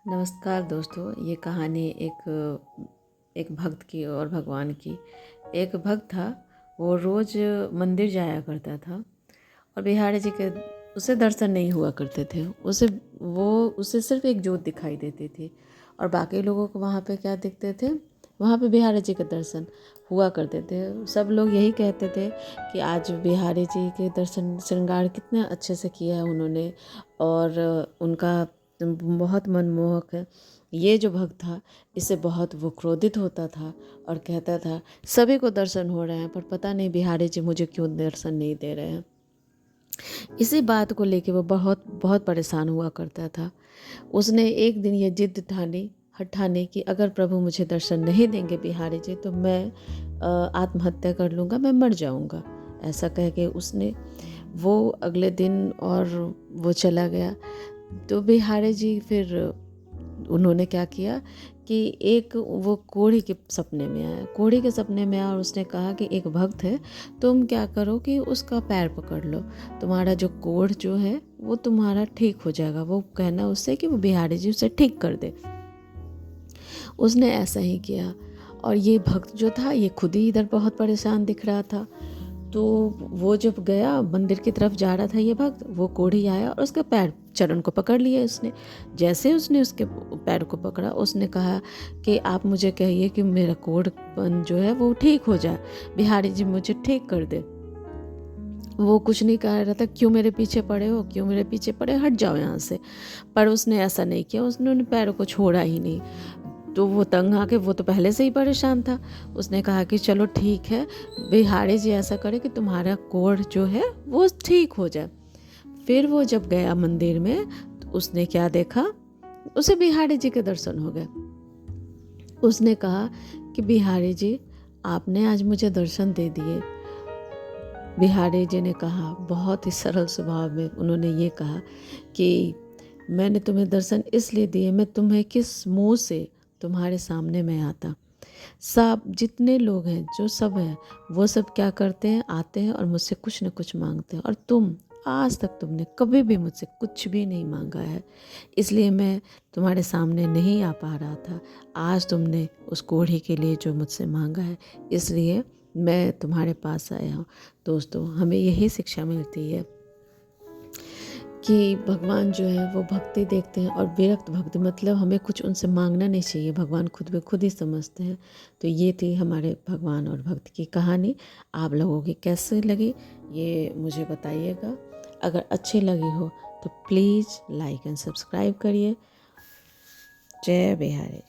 नमस्कार दोस्तों, ये कहानी एक भक्त की और भगवान की। एक भक्त था, वो रोज़ मंदिर जाया करता था और बिहारी जी के उसे दर्शन नहीं हुआ करते थे। उसे सिर्फ एक जोत दिखाई देती थी और बाकी लोगों को वहाँ पे क्या दिखते थे, वहाँ पे बिहारी जी के दर्शन हुआ करते थे। सब लोग यही कहते थे कि आज बिहारी जी के दर्शन श्रृंगार कितने अच्छे से किया है उन्होंने और उनका बहुत मनमोहक है। ये जो भक्त था, इससे बहुत वो क्रोधित होता था और कहता था सभी को दर्शन हो रहे हैं पर पता नहीं बिहारी जी मुझे क्यों दर्शन नहीं दे रहे हैं। इसी बात को लेके वो बहुत बहुत परेशान हुआ करता था। उसने एक दिन ये जिद ठानी कि अगर प्रभु मुझे दर्शन नहीं देंगे बिहारी जी तो मैं आत्महत्या कर लूँगा, मैं मर जाऊँगा। ऐसा कह के उसने वो अगले दिन और वो चला गया। तो बिहारी जी फिर उन्होंने क्या किया कि एक वो कोढ़ी के सपने में आया। कोढ़ी के सपने में आया और उसने कहा कि एक भक्त है, तुम क्या करो कि उसका पैर पकड़ लो, तुम्हारा जो कोढ़ जो है वो तुम्हारा ठीक हो जाएगा। वो कहना उससे कि वो बिहारी जी उसे ठीक कर दे। उसने ऐसा ही किया और ये भक्त जो था ये खुद ही इधर बहुत परेशान दिख रहा था। तो वो जब गया मंदिर की तरफ जा रहा था ये भक्त, वो कोढ़ी आया और उसका पैर चरण को पकड़ लिया उसने। जैसे उसने उसके पैर को पकड़ा, उसने कहा कि आप मुझे कहिए कि मेरा कोढ़पन जो है वो ठीक हो जाए, बिहारी जी मुझे ठीक कर दे। वो कुछ नहीं कह रहा था, क्यों मेरे पीछे पड़े हो, क्यों मेरे पीछे पड़े, हट जाओ यहाँ से। पर उसने ऐसा नहीं किया, उसने पैरों को छोड़ा ही नहीं। तो वो तंग आके, वो तो पहले से ही परेशान था, उसने कहा कि चलो ठीक है, बिहारी जी ऐसा करे कि तुम्हारा कोढ़ जो है वो ठीक हो जाए। फिर वो जब गया मंदिर में तो उसने क्या देखा, उसे बिहारी जी के दर्शन हो गए। उसने कहा कि बिहारी जी आपने आज मुझे दर्शन दे दिए। बिहारी जी ने कहा, बहुत ही सरल स्वभाव में उन्होंने ये कहा कि मैंने तुम्हें दर्शन इसलिए दिए, मैं तुम्हें किस मुंह से तुम्हारे सामने में आता। सब जितने लोग हैं जो सब हैं वो सब क्या करते हैं, आते हैं और मुझसे कुछ न कुछ मांगते हैं, और तुम आज तक तुमने कभी भी मुझसे कुछ भी नहीं मांगा है, इसलिए मैं तुम्हारे सामने नहीं आ पा रहा था। आज तुमने उस कोढ़ी के लिए जो मुझसे मांगा है, इसलिए मैं तुम्हारे पास आया हूँ। दोस्तों, हमें यही शिक्षा मिलती है कि भगवान जो है वो भक्ति देखते हैं और विरक्त भक्ति, मतलब हमें कुछ उनसे मांगना नहीं चाहिए, भगवान खुद में खुद ही समझते हैं। तो ये थी हमारे भगवान और भक्त की कहानी। आप लोगों की कैसे लगी ये मुझे बताइएगा। अगर अच्छी लगी हो तो प्लीज़ लाइक एंड सब्सक्राइब करिए। जय बिहारी।